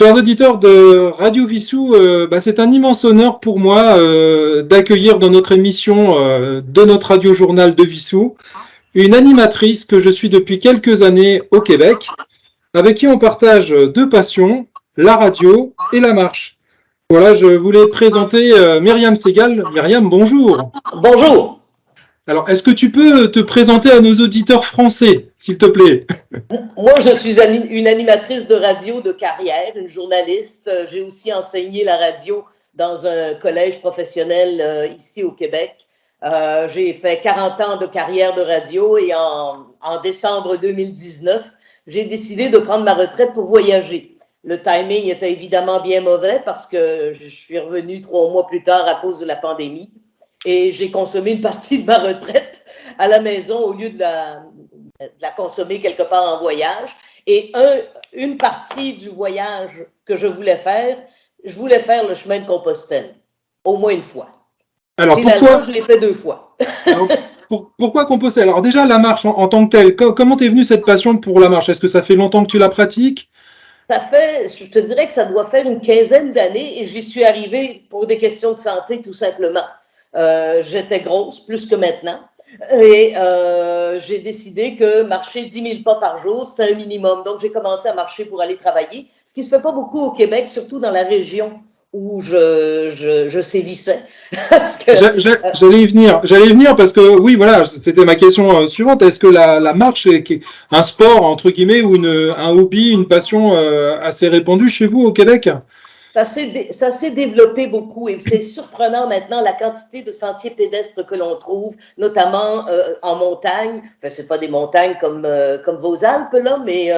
Chers auditeurs de Radio Vissou, c'est un immense honneur pour moi d'accueillir dans notre émission de notre radio-journal de Vissou une animatrice que je suis depuis quelques années au Québec, avec qui on partage deux passions, la radio et la marche. Voilà, je voulais présenter Myriam Segal. Myriam, bonjour. Bonjour. Alors, est-ce que tu peux te présenter à nos auditeurs français, s'il te plaît? Moi, je suis une animatrice de radio de carrière, une journaliste. J'ai aussi enseigné la radio dans un collège professionnel ici au Québec. J'ai fait 40 ans de carrière de radio et en décembre 2019, j'ai décidé de prendre ma retraite pour voyager. Le timing était évidemment bien mauvais parce que je suis revenue 3 mois plus tard à cause de la pandémie et j'ai consommé une partie de ma retraite à la maison au lieu de la consommer quelque part en voyage. Et une partie du voyage que je voulais faire le chemin de Compostelle, au moins une fois. Alors, finalement, je l'ai fait 2 fois. Alors, pourquoi Compostelle? Alors déjà, la marche en tant que telle, comment t'es venue cette passion pour la marche? Est-ce que ça fait longtemps que tu la pratiques? Je te dirais que ça doit faire une quinzaine d'années et j'y suis arrivée pour des questions de santé tout simplement. J'étais grosse, plus que maintenant. Et j'ai décidé que marcher 10 000 pas par jour, c'était un minimum. Donc, j'ai commencé à marcher pour aller travailler, ce qui ne se fait pas beaucoup au Québec, surtout dans la région où je sévissais. J'allais y venir parce que oui, voilà, c'était ma question suivante. Est-ce que la marche est un sport, entre guillemets, ou un hobby, une passion assez répandue chez vous au Québec? Ça s'est développé beaucoup et c'est surprenant maintenant la quantité de sentiers pédestres que l'on trouve, notamment en montagne. Enfin, c'est pas des montagnes comme vos Alpes, là, mais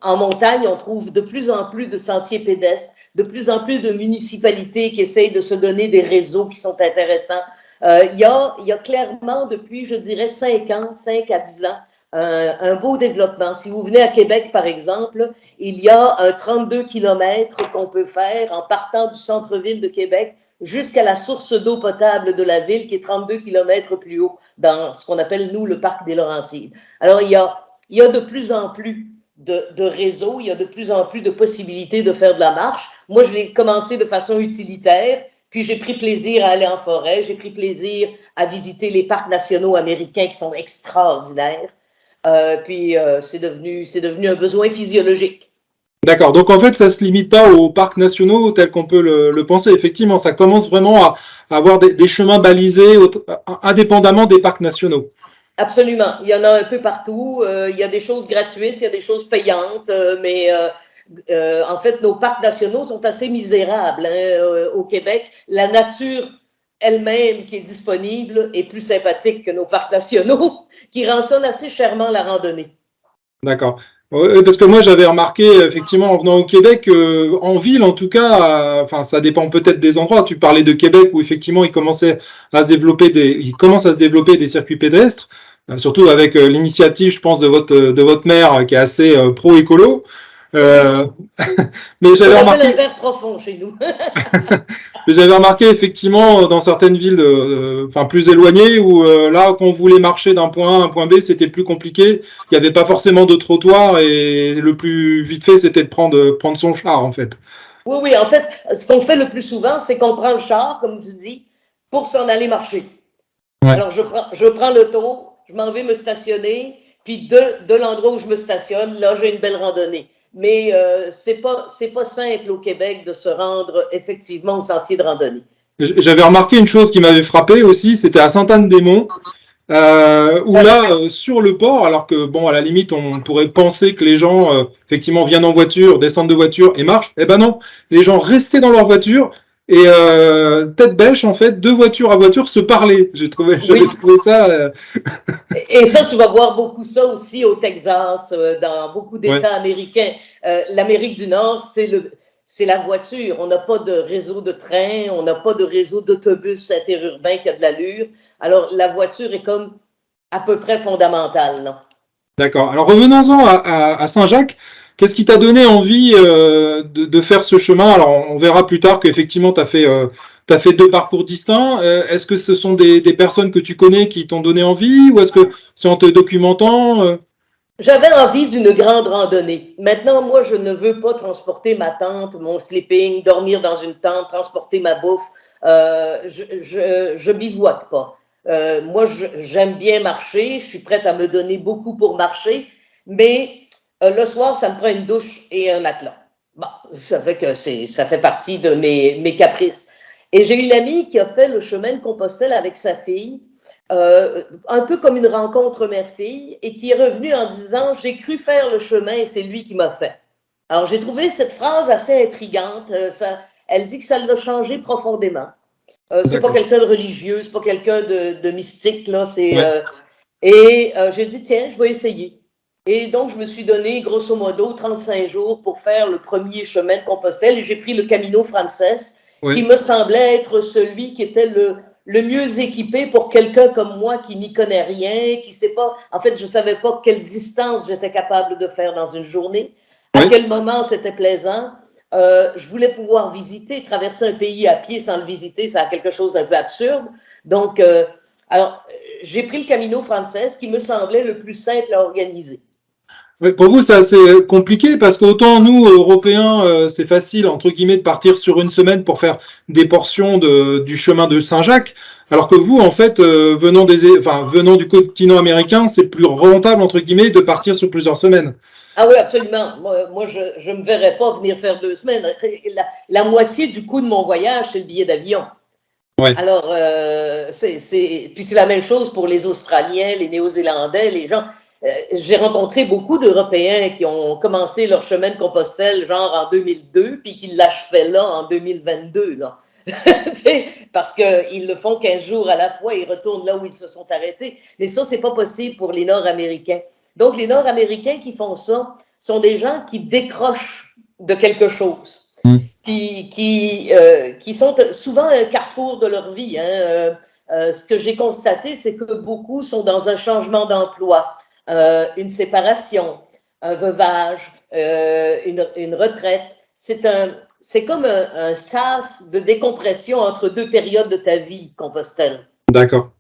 en montagne, on trouve de plus en plus de sentiers pédestres, de plus en plus de municipalités qui essayent de se donner des réseaux qui sont intéressants. Il y a clairement, depuis, je dirais, 5 à 10 ans, un beau développement. Si vous venez à Québec, par exemple, il y a un 32 km qu'on peut faire en partant du centre-ville de Québec jusqu'à la source d'eau potable de la ville qui est 32 km plus haut dans ce qu'on appelle, nous, le parc des Laurentides. Alors, il y a de plus en plus de réseaux, il y a de plus en plus de possibilités de faire de la marche. Moi, je l'ai commencé de façon utilitaire, puis j'ai pris plaisir à aller en forêt, j'ai pris plaisir à visiter les parcs nationaux américains qui sont extraordinaires. C'est devenu un besoin physiologique. D'accord. Donc en fait, ça se limite pas aux parcs nationaux tels qu'on peut le penser. Effectivement, ça commence vraiment à avoir des chemins balisés indépendamment des parcs nationaux. Absolument. Il y en a un peu partout. Il y a des choses gratuites, il y a des choses payantes, mais en fait, nos parcs nationaux sont assez misérables au Québec. La nature elle-même qui est disponible est plus sympathique que nos parcs nationaux, qui rend ça assez chèrement la randonnée. D'accord. Parce que moi j'avais remarqué effectivement en venant au Québec, en ville en tout cas, enfin ça dépend peut-être des endroits. Tu parlais de Québec où effectivement il commence à se développer des circuits pédestres, surtout avec l'initiative, je pense, de votre maire qui est assez pro-écolo. Mais j'avais remarqué un verre profond chez nous. Mais j'avais remarqué effectivement dans certaines villes enfin plus éloignées où là quand on voulait marcher d'un point A à un point B c'était plus compliqué, il n'y avait pas forcément de trottoir et le plus vite fait c'était de prendre son char en fait. Oui, en fait, ce qu'on fait le plus souvent, c'est qu'on prend le char, comme tu dis, pour s'en aller marcher. Ouais. Alors, je prends l'auto, je m'en vais me stationner, puis de l'endroit où je me stationne, là, j'ai une belle randonnée. Mais c'est pas simple au Québec de se rendre effectivement au sentier de randonnée. J'avais remarqué une chose qui m'avait frappé aussi, c'était à Sainte-Anne-des-Monts, où là, sur le port, alors que, bon, à la limite, on pourrait penser que les gens, effectivement, viennent en voiture, descendent de voiture et marchent. Eh ben non, les gens restaient dans leur voiture et tête bêche, en fait, de voiture à voiture se parler. J'avais trouvé ça... Et ça, tu vas voir beaucoup ça aussi au Texas, dans beaucoup d'États américains. L'Amérique du Nord, c'est la voiture. On n'a pas de réseau de train, on n'a pas de réseau d'autobus interurbain qui a de l'allure. Alors, la voiture est comme à peu près fondamentale, non? D'accord. Alors, revenons-en à Saint-Jacques. Qu'est-ce qui t'a donné envie de faire ce chemin? Alors, on verra plus tard qu'effectivement, tu as fait 2 parcours distincts. Est-ce que ce sont des personnes que tu connais qui t'ont donné envie ou est-ce que c'est en te documentant J'avais envie d'une grande randonnée. Maintenant, moi, je ne veux pas transporter ma tente, mon sleeping, dormir dans une tente, transporter ma bouffe. Je bivouaque pas. Moi, j'aime bien marcher. Je suis prête à me donner beaucoup pour marcher. Mais le soir, ça me prend une douche et un matelas. Bon, ça fait que ça fait partie de mes caprices. Et j'ai une amie qui a fait le chemin de Compostelle avec sa fille. Un peu comme une rencontre mère-fille, et qui est revenu en disant « J'ai cru faire le chemin et c'est lui qui m'a fait ». Alors, j'ai trouvé cette phrase assez intrigante. Elle dit que ça l'a changé profondément. C'est pas D'accord. quelqu'un de religieux, c'est pas quelqu'un de mystique, là. Ouais. J'ai dit, tiens, je vais essayer. Et donc, je me suis donné, grosso modo, 35 jours pour faire le premier chemin de Compostelle et j'ai pris le Camino Frances, qui Ouais. me semblait être celui qui était le mieux équipé pour quelqu'un comme moi qui n'y connaît rien, qui sait pas, en fait, je savais pas quelle distance j'étais capable de faire dans une journée, à Ouais. quel moment c'était plaisant. Je voulais pouvoir visiter, traverser un pays à pied sans le visiter, ça a quelque chose d'un peu absurde. Donc, alors, j'ai pris le Camino Frances qui me semblait le plus simple à organiser. Ouais, pour vous, c'est assez compliqué parce qu'autant nous, Européens, c'est facile, entre guillemets, de partir sur une semaine pour faire des portions du chemin de Saint-Jacques, alors que vous, en fait, venant du continent américain, c'est plus rentable, entre guillemets, de partir sur plusieurs semaines. Ah oui, absolument. Moi je ne me verrais pas venir faire 2 semaines. La moitié du coût de mon voyage, c'est le billet d'avion. Ouais. Alors, puis c'est la même chose pour les Australiens, les Néo-Zélandais, les gens. J'ai rencontré beaucoup d'Européens qui ont commencé leur chemin de Compostelle, genre en 2002, puis qui l'achevaient là en 2022, là. Parce qu'ils le font 15 jours à la fois, ils retournent là où ils se sont arrêtés. Mais ça, c'est pas possible pour les Nord-Américains. Donc, les Nord-Américains qui font ça sont des gens qui décrochent de quelque chose Mm. qui sont souvent un carrefour de leur vie. Hein. Ce que j'ai constaté, c'est que beaucoup sont dans un changement d'emploi, une séparation, un veuvage, une retraite. C'est comme un sas de décompression entre deux périodes de ta vie, Compostelle. D'accord.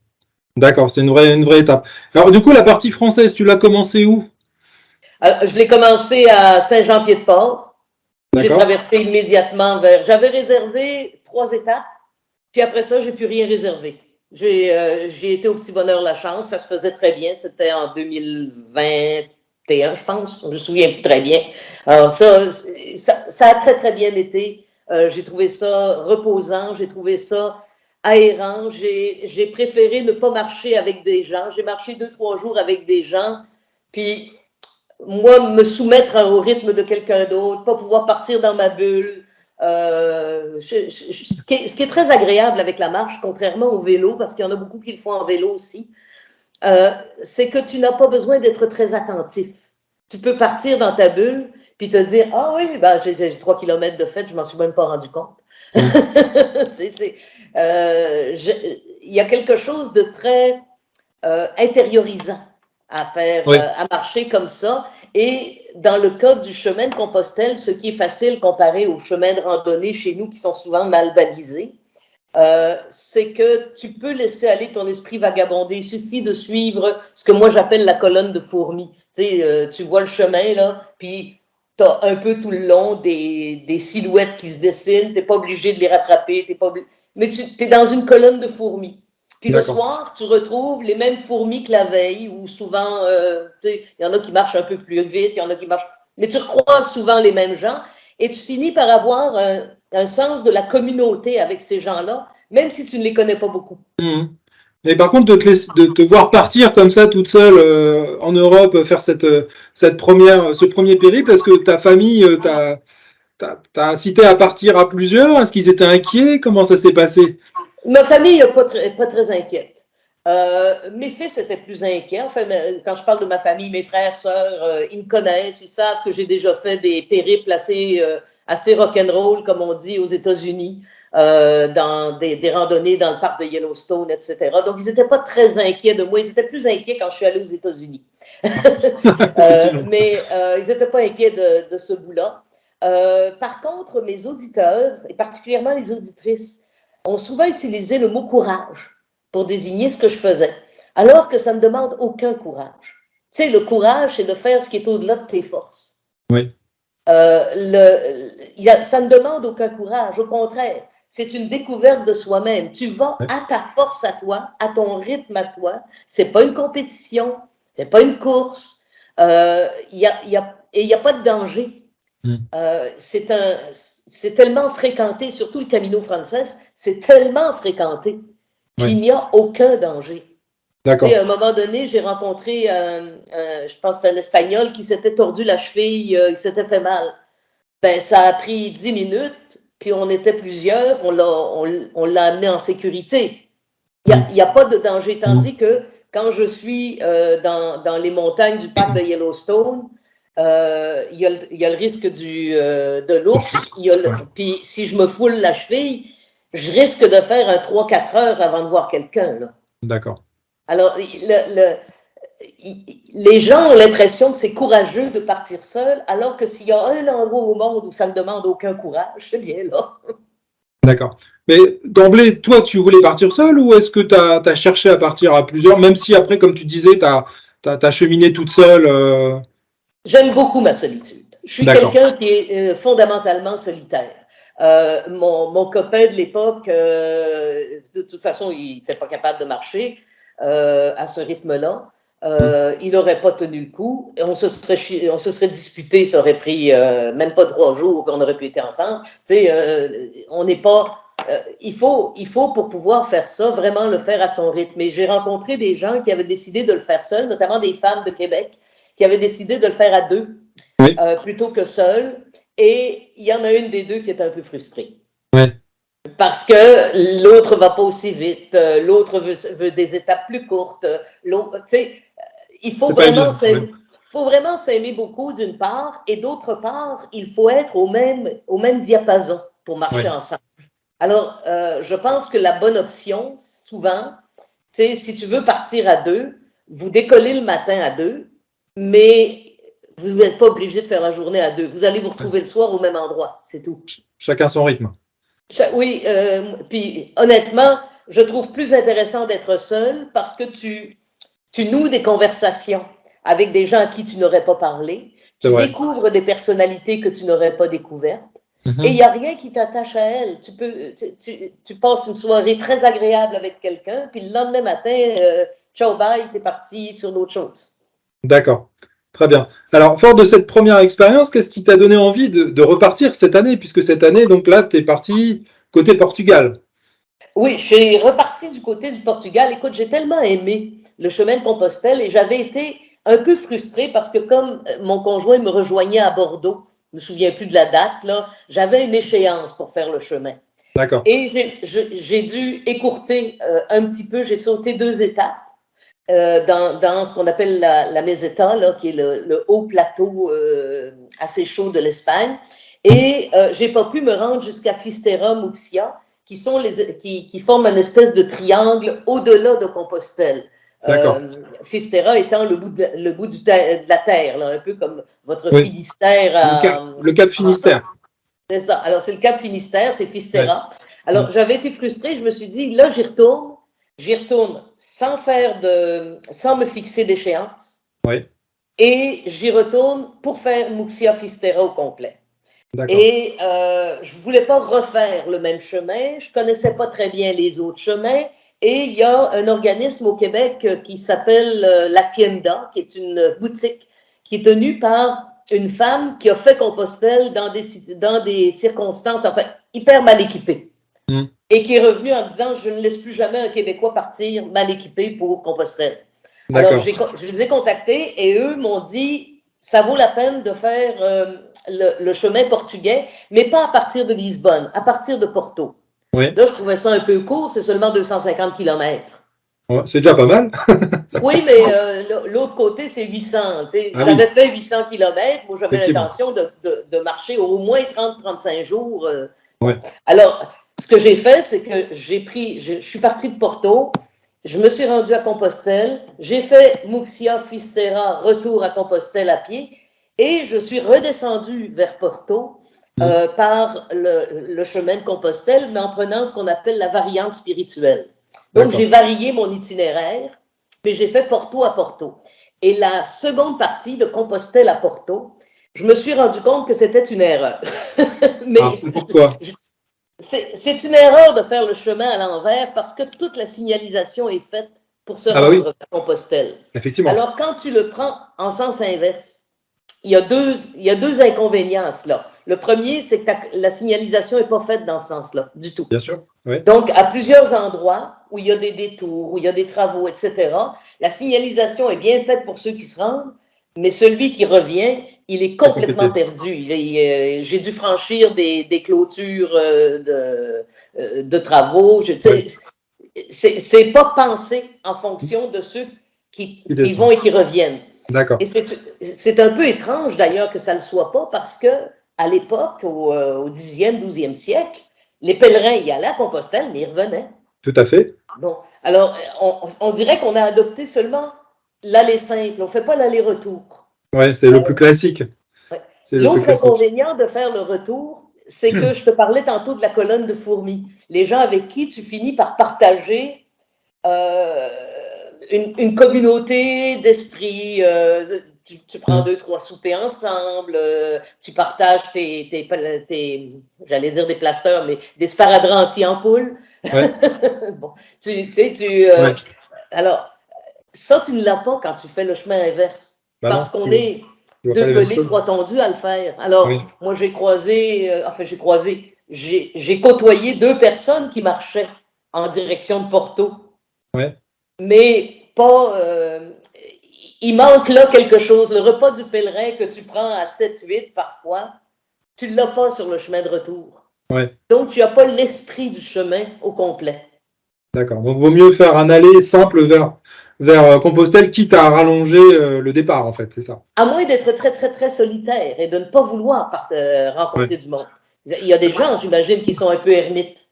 D'accord, c'est une vraie étape. Alors, du coup, la partie française, tu l'as commencé où? Je l'ai commencé à Saint-Jean-Pied-de-Port. J'ai D'accord. traversé immédiatement vers. J'avais réservé 3 étapes. Puis après ça, j'ai plus rien réservé. J'ai été au petit bonheur la chance. Ça se faisait très bien. C'était en 2021, je pense. Je me souviens plus très bien. Alors ça a très, très bien été. J'ai trouvé ça reposant. J'ai trouvé ça aérant. J'ai préféré ne pas marcher avec des gens. J'ai marché 2, 3 jours avec des gens. Puis moi, me soumettre au rythme de quelqu'un d'autre, pas pouvoir partir dans ma bulle. Ce qui est très agréable avec la marche, contrairement au vélo, parce qu'il y en a beaucoup qui le font en vélo aussi, c'est que tu n'as pas besoin d'être très attentif. Tu peux partir dans ta bulle, puis te dire, ah oui, ben, j'ai 3 kilomètres de fait, je m'en suis même pas rendu compte. Mm. Il y a quelque chose de très intériorisant à faire, Oui. à marcher comme ça. Et dans le cas du chemin de Compostelle, ce qui est facile comparé aux chemins de randonnée chez nous qui sont souvent mal balisés, c'est que tu peux laisser aller ton esprit vagabonder. Il suffit de suivre ce que moi j'appelle la colonne de fourmis. Tu sais, tu vois le chemin, là, puis tu as un peu tout le long des silhouettes qui se dessinent. Tu n'es pas obligé de les rattraper. T'es pas mais tu es dans une colonne de fourmis. Puis le D'accord. soir, tu retrouves les mêmes fourmis que la veille, ou souvent, il y en a qui marchent un peu plus vite, il y en a qui marchent. Mais tu recroises souvent les mêmes gens et tu finis par avoir un sens de la communauté avec ces gens-là, même si tu ne les connais pas beaucoup. Mm. Et par contre, de te voir partir comme ça toute seule en Europe, faire ce premier périple, est-ce que ta famille t'a incité à partir à plusieurs? Est-ce qu'ils étaient inquiets? Comment ça s'est passé? Ma famille n'est pas très inquiète. Mes fils étaient plus inquiets. Enfin, quand je parle de ma famille, mes frères, sœurs, ils me connaissent, ils savent que j'ai déjà fait des périples assez rock'n'roll, comme on dit aux États-Unis, dans des randonnées dans le parc de Yellowstone, etc. Donc, ils n'étaient pas très inquiets de moi. Ils étaient plus inquiets quand je suis allée aux États-Unis. Effectivement. Mais ils n'étaient pas inquiets de ce bout-là. Par contre, mes auditeurs, et particulièrement les auditrices, ont souvent utilisé le mot courage pour désigner ce que je faisais, alors que ça ne demande aucun courage. sais, le courage, c'est de faire ce qui est au-delà de tes forces. Oui. Ça ne demande aucun courage, au contraire, c'est une découverte de soi-même. Tu vas Ouais. à ta force à toi, à ton rythme à toi. C'est pas une compétition, c'est pas une course. Il y a pas de danger. C'est tellement fréquenté, surtout le Camino Frances, c'est tellement fréquenté Oui. qu'il n'y a aucun danger. D'accord. À un moment donné, j'ai rencontré, je pense que c'était un Espagnol qui s'était tordu la cheville, il s'était fait mal. Ben, ça a pris 10 minutes, puis on était plusieurs, on l'a amené en sécurité. Il n'y a pas de danger, tandis que quand je suis dans les montagnes du parc de Yellowstone, il y a le risque de l'ours, puis si je me foule la cheville, je risque de faire un 3-4 heures avant de voir quelqu'un. D'accord. Alors, les gens ont l'impression que c'est courageux de partir seul, alors que s'il y a un endroit au monde où ça ne demande aucun courage, c'est bien là. D'accord. Mais d'emblée, toi, tu voulais partir seul ou est-ce que tu as cherché à partir à plusieurs, même si après, comme tu disais, tu as cheminé toute seule J'aime beaucoup ma solitude. Je suis D'accord. quelqu'un qui est fondamentalement solitaire. Mon copain de l'époque, de toute façon, il n'était pas capable de marcher à ce rythme-là. Il n'aurait pas tenu le coup. On se serait disputé, ça aurait pris même pas 3 jours, puis on aurait pu être ensemble. Tu sais, on n'est pas. Il faut, pour pouvoir faire ça, vraiment le faire à son rythme. Et j'ai rencontré des gens qui avaient décidé de le faire seuls, notamment des femmes de Québec, qui avaient décidé de le faire à deux Oui. plutôt que seul. Et il y en a une des deux qui est un peu frustrée. Ouais. Parce que l'autre va pas aussi vite, l'autre veut des étapes plus courtes. L'autre, tu sais, il faut vraiment s'aimer beaucoup d'une part, et d'autre part, il faut être au même diapason pour marcher ensemble. Alors, je pense que la bonne option, souvent, c'est si tu veux partir à deux, vous décollez le matin à deux, mais vous n'êtes pas obligé de faire la journée à deux. Vous allez vous retrouver le soir au même endroit, c'est tout. Chacun son rythme. Oui, puis honnêtement, je trouve plus intéressant d'être seul parce que tu noues des conversations avec des gens à qui tu n'aurais pas parlé, tu découvres des personnalités que tu n'aurais pas découvertes, et il n'y a rien qui t'attache à elles. Tu passes une soirée très agréable avec quelqu'un, puis le lendemain matin, ciao, bye, t'es parti sur d'autres choses. D'accord. Très bien. Alors, fort de cette première expérience, qu'est-ce qui t'a donné envie de repartir cette année? Puisque cette année, donc là, tu es parti côté Portugal. Oui, je suis repartie du côté du Portugal. Écoute, j'ai tellement aimé le chemin de Compostelle et j'avais été un peu frustrée parce que comme mon conjoint me rejoignait à Bordeaux, je ne me souviens plus de la date, là, j'avais une échéance pour faire le chemin. D'accord. Et j'ai dû écourter un petit peu, j'ai sauté 2 étapes dans ce qu'on appelle la Meseta, là, qui est le haut plateau assez chaud de l'Espagne. Et j'ai pas pu me rendre jusqu'à Fistera, Muxia, qui forment une espèce de triangle au-delà de Compostelle. Fistera étant le bout de la terre, là, un peu comme votre Finistère. Le Cap Finistère. C'est ça. Alors, c'est le Cap Finistère, c'est Fistera. Alors, j'avais été frustrée, je me suis dit, là, j'y retourne sans me fixer d'échéance. Oui. Et j'y retourne pour faire Muxia Fistera au complet. D'accord. Et je ne voulais pas refaire le même chemin. Je ne connaissais pas très bien les autres chemins. Et il y a un organisme au Québec qui s'appelle La Tienda, qui est une boutique qui est tenue par une femme qui a fait Compostelle dans des circonstances, enfin, hyper mal équipées. Et qui est revenue en disant « Je ne laisse plus jamais un Québécois partir mal équipé pour Compostelle. » Alors, je les ai contactés et eux m'ont dit « Ça vaut la peine de faire le chemin portugais, mais pas à partir de Lisbonne, à partir de Porto. » Oui. Là, je trouvais ça un peu court, c'est seulement 250 km. Ouais, c'est déjà pas mal. Oui, mais l'autre côté, c'est 800. J'avais fait 800 km, moi j'avais l'intention de marcher au moins 30-35 jours. Bon. Alors, ce que j'ai fait, c'est que je suis partie de Porto, je me suis rendue à Compostelle, j'ai fait Muxia, Fistera, retour à Compostelle à pied, et je suis redescendue vers Porto par le chemin de Compostelle, mais en prenant ce qu'on appelle la variante spirituelle. Donc, j'ai varié mon itinéraire, puis j'ai fait Porto à Porto. et la seconde partie de Compostelle à Porto, je me suis rendu compte que c'était une erreur. Alors, pourquoi? C'est une erreur de faire le chemin à l'envers parce que toute la signalisation est faite pour se Ah bah oui, rendre à Compostelle. effectivement. Alors, quand tu le prends en sens inverse, il y a deux inconvénients à cela. Le premier, c'est que la signalisation n'est pas faite dans ce sens-là, du tout. Bien sûr, oui. Donc, à plusieurs endroits où il y a des détours, où il y a des travaux, etc., la signalisation est bien faite pour ceux qui se rendent, mais celui qui revient, il est Très complètement compliqué. perdu. J'ai dû franchir des clôtures de travaux. Oui, C'est pas pensé en fonction de ceux il qui descend. vont et qui reviennent. D'accord. Et c'est un peu étrange d'ailleurs que ça ne le soit pas parce que à l'époque, au 10e, 12e siècle, les pèlerins y allaient à Compostelle, mais ils revenaient. Tout à fait. Bon, alors on dirait qu'on a adopté seulement l'aller simple, on ne fait pas l'aller-retour. Ouais, c'est le plus classique. Ouais. C'est le plus L'autre classique. inconvénient de faire le retour, c'est que je te parlais tantôt de la colonne de fourmis. Les gens avec qui tu finis par partager euh, une communauté d'esprit. Tu prends 2, 3 soupers ensemble, tu partages j'allais dire des plasteurs, mais des sparadraps anti-ampoules. Ouais, Bon, tu sais, ouais. alors, ça, tu ne l'as pas quand tu fais le chemin inverse, Bah parce non, qu'on est tu vois pas deux les mêmes pelés, choses. trois tondus à le faire. Alors, Oui, moi, j'ai côtoyé 2 personnes qui marchaient en direction de Porto, ouais. mais pas. Il manque là quelque chose. Le repas du pèlerin que tu prends à 7, 8 parfois, tu ne l'as pas sur le chemin de retour. Ouais, Donc, tu n'as pas l'esprit du chemin au complet. d'accord. Donc, vaut mieux faire un aller simple vers Compostelle, quitte à rallonger le départ, en fait, c'est ça. À moins d'être très, très, très solitaire et de ne pas vouloir Ouais. rencontrer du monde. Il y a des gens, j'imagine, qui sont un peu ermites.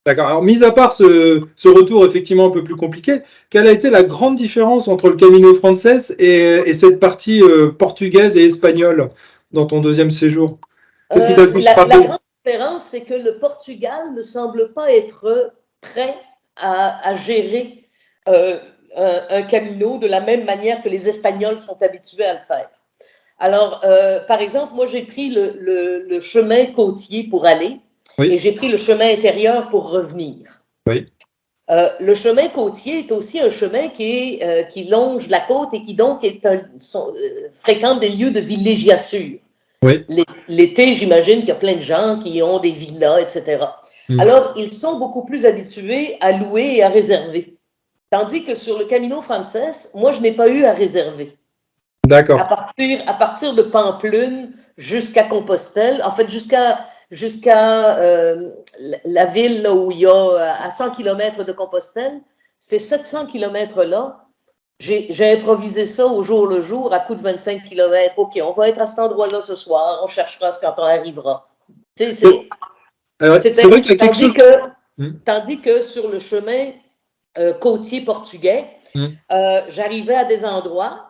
D'accord. Alors, mis à part ce retour effectivement un peu plus compliqué, quelle a été la grande différence entre le Camino Frances et cette partie portugaise et espagnole dans ton deuxième séjour? Qu'est-ce qui t'a le plus La frappé? grande différence, c'est que le Portugal ne semble pas être prêt à gérer un camino de la même manière que les Espagnols sont habitués à le faire. Alors, par exemple, moi, j'ai pris le chemin côtier pour aller et Oui, j'ai pris le chemin intérieur pour revenir. oui, Le chemin côtier est aussi un chemin qui longe la côte et qui donc fréquente des lieux de villégiature. oui. L'été, j'imagine qu'il y a plein de gens qui ont des villas, etc. Hmm. Alors, ils sont beaucoup plus habitués à louer et à réserver. Tandis que sur le Camino Frances, moi, je n'ai pas eu à réserver. D'accord. À partir de Pampelune jusqu'à Compostelle, en fait, jusqu'à la ville là, où il y a à 100 km de Compostelle, ces 700 km-là, j'ai improvisé ça au jour le jour à coup de 25 km. OK, on va être à cet endroit-là ce soir, on cherchera ce quand on arrivera. Tu sais, Ouais, c'est vrai qu'il y a quelque chose. Hmm, tandis que sur le chemin côtier portugais, hmm. j'arrivais à des endroits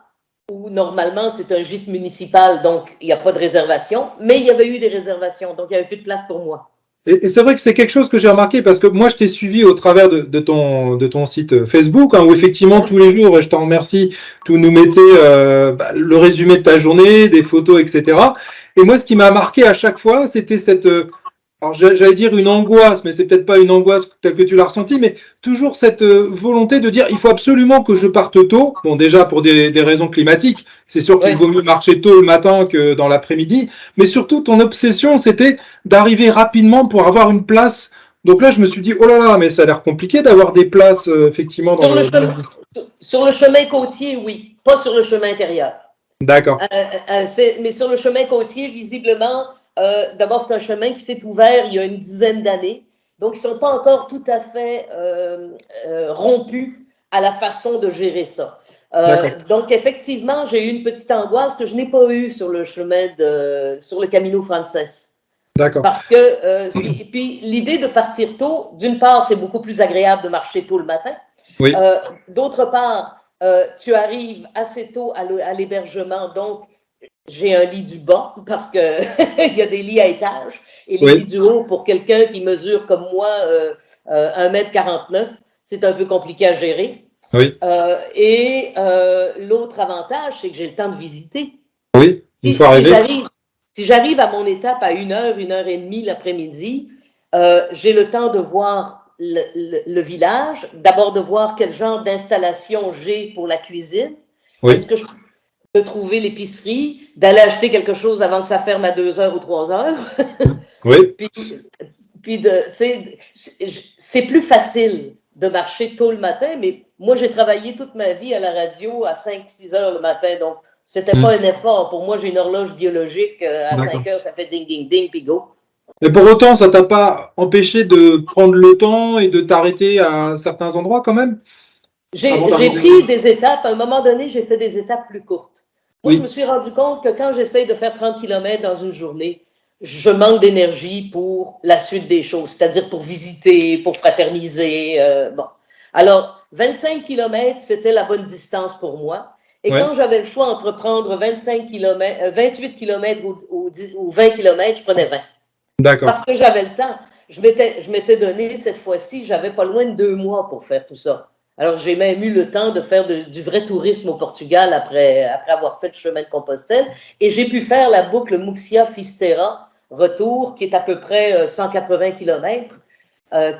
où normalement c'est un gîte municipal, donc il n'y a pas de réservation, mais il y avait eu des réservations, donc il n'y avait plus de place pour moi. Et c'est vrai que c'est quelque chose que j'ai remarqué parce que moi je t'ai suivi au travers de ton site Facebook, hein, où effectivement tous les jours, et je t'en remercie, tu nous mettais le résumé de ta journée, des photos, etc. Et moi ce qui m'a marqué à chaque fois, c'était cette, alors j'allais dire une angoisse, mais c'est peut-être pas une angoisse telle que tu l'as ressentie, mais toujours cette volonté de dire il faut absolument que je parte tôt. Bon, déjà pour des raisons climatiques, c'est sûr qu'il Oui. vaut mieux marcher tôt le matin que dans l'après-midi, mais surtout ton obsession, c'était d'arriver rapidement pour avoir une place. Donc là, je me suis dit oh là là, mais ça a l'air compliqué d'avoir des places effectivement Sur le, dans le... chemin, sur le chemin côtier, oui, pas sur le chemin intérieur. D'accord. Mais sur le chemin côtier, visiblement, d'abord, c'est un chemin qui s'est ouvert il y a une dizaine d'années. Donc, ils ne sont pas encore tout à fait rompus à la façon de gérer ça. D'accord. Donc, effectivement, j'ai eu une petite angoisse que je n'ai pas eue sur sur le Camino Frances. D'accord. Parce que, et puis, l'idée de partir tôt, d'une part, c'est beaucoup plus agréable de marcher tôt le matin. Oui. D'autre part, tu arrives assez tôt à l'hébergement, donc j'ai un lit du bas parce qu'il y a des lits à étage et les lits Oui. du haut pour quelqu'un qui mesure comme moi 1,49 m, c'est un peu compliqué à gérer. Oui, L'autre avantage, c'est que j'ai le temps de visiter. oui, une fois Si arrivé. j'arrive à mon étape à 1 heure et demie l'après-midi, j'ai le temps de voir le village, d'abord de voir quel genre d'installation j'ai pour la cuisine. Est-ce Oui, que je peux trouver l'épicerie, d'aller acheter quelque chose avant que ça ferme à 2 heures ou 3 heures? oui, puis, c'est plus facile de marcher tôt le matin, mais moi, j'ai travaillé toute ma vie à la radio à 5-6 heures le matin, donc c'était pas un effort. Pour moi, j'ai une horloge biologique, à 5 d'accord. heures, ça fait ding, ding, ding, puis go. Mais pour autant, ça t'a pas empêché de prendre le temps et de t'arrêter à certains endroits quand même, avant J'ai d'arriver pris des étapes, à un moment donné, j'ai fait des étapes plus courtes. Moi, je me Oui, suis rendu compte que quand j'essaye de faire 30 km dans une journée, je manque d'énergie pour la suite des choses, c'est-à-dire pour visiter, pour fraterniser. Bon. Alors, 25 km, c'était la bonne distance pour moi. Et ouais, quand j'avais le choix entre prendre 25 km, 28 km ou 20 km, je prenais 20. d'accord. Parce que j'avais le temps. Je m'étais donné cette fois-ci, j'avais pas loin de 2 mois pour faire tout ça. Alors, j'ai même eu le temps de faire du vrai tourisme au Portugal après avoir fait le chemin de Compostelle. Et j'ai pu faire la boucle Muxia-Fisterra, retour, qui est à peu près 180 km,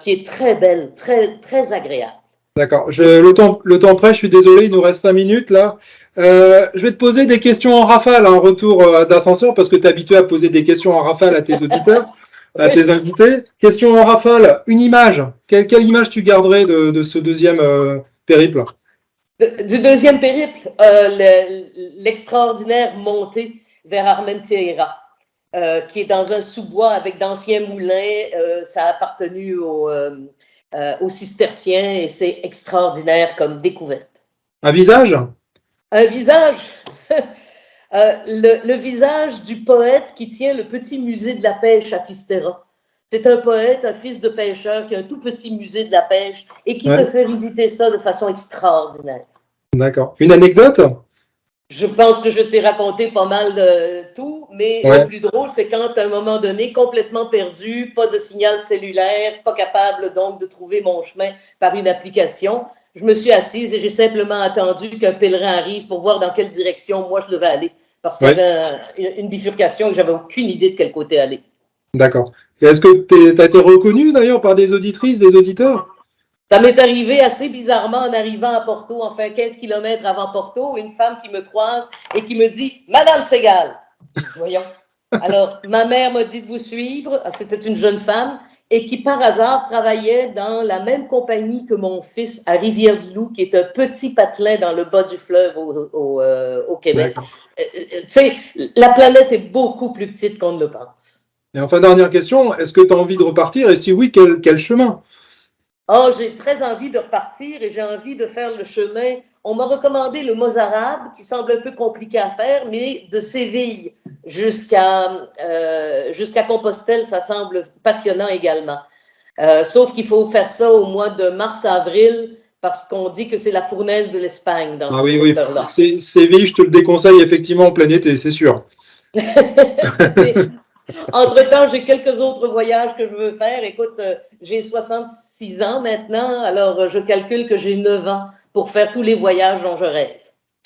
qui est très belle, très, très agréable. D'accord. Et Le temps presse, je suis désolé, il nous reste 5 minutes là. Je vais te poser des questions en rafale, en retour d'ascenseur, parce que tu es habitué à poser des questions en rafale à tes auditeurs, à oui, tes invités. Question en rafale, une image. Quelle image tu garderais de ce deuxième périple? du deuxième périple, l'extraordinaire montée vers Armentières, qui est dans un sous-bois avec d'anciens moulins. Ça a appartenu aux cisterciens et c'est extraordinaire comme découverte. Un visage? Un visage, le visage du poète qui tient le petit musée de la pêche à Fisterra. C'est un poète, un fils de pêcheur qui a un tout petit musée de la pêche et qui te Ouais, fait visiter ça de façon extraordinaire. d'accord. Une anecdote? Je pense que je t'ai raconté pas mal de tout, mais le Ouais, plus drôle, c'est quand, à un moment donné, complètement perdu, pas de signal cellulaire, pas capable donc de trouver mon chemin par une application, je me suis assise et j'ai simplement attendu qu'un pèlerin arrive pour voir dans quelle direction moi je devais aller, parce qu'il y ouais, avait une bifurcation que j'avais aucune idée de quel côté aller. d'accord. Et est-ce que tu as été reconnu d'ailleurs par des auditrices, des auditeurs? Ça m'est arrivé assez bizarrement en arrivant à Porto, enfin 15 km avant Porto, une femme qui me croise et qui me dit « Madame Segal ». Je dis « Voyons ». Alors, ma mère m'a dit de vous suivre. C'était une jeune femme et qui, par hasard, travaillait dans la même compagnie que mon fils à Rivière-du-Loup, qui est un petit patelin dans le bas du fleuve au Québec. D'accord. Tu sais, la planète est beaucoup plus petite qu'on ne le pense. Et enfin, dernière question, est-ce que tu as envie de repartir? Et si oui, quel chemin? Oh, j'ai très envie de repartir et j'ai envie de faire le chemin. On m'a recommandé le Mozarabe, qui semble un peu compliqué à faire, mais de Séville jusqu'à Compostelle, ça semble passionnant également. Sauf qu'il faut faire ça au mois de mars-avril parce qu'on dit que c'est la fournaise de l'Espagne dans Ah ce oui, oui, secteur-là. Séville, je te le déconseille effectivement en plein été, c'est sûr. Mais entre-temps, j'ai quelques autres voyages que je veux faire. Écoute, j'ai 66 ans maintenant, alors je calcule que j'ai 9 ans pour faire tous les voyages dont je rêve.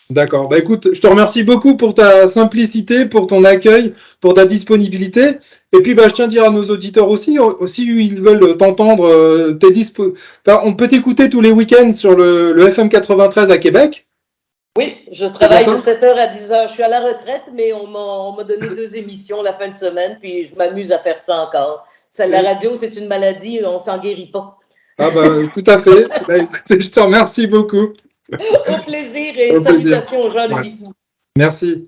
D'accord. Bah écoute, je te remercie beaucoup pour ta simplicité, pour ton accueil, pour ta disponibilité. Et puis bah je tiens à dire à nos auditeurs aussi ils veulent t'entendre, on peut t'écouter tous les week-ends sur le FM 93 à Québec. Oui, je C'est bien travaille de ça? 7 heures à 10 heures. Je suis à la retraite, mais on m'a donné 2 émissions la fin de semaine, puis je m'amuse à faire ça encore. La Et- radio, c'est une maladie, on s'en guérit pas. Ah bah tout à fait. Bah écoutez, je te remercie beaucoup. Au plaisir et Au plaisir. salutations aux gens de Ouais. Bissou. Merci.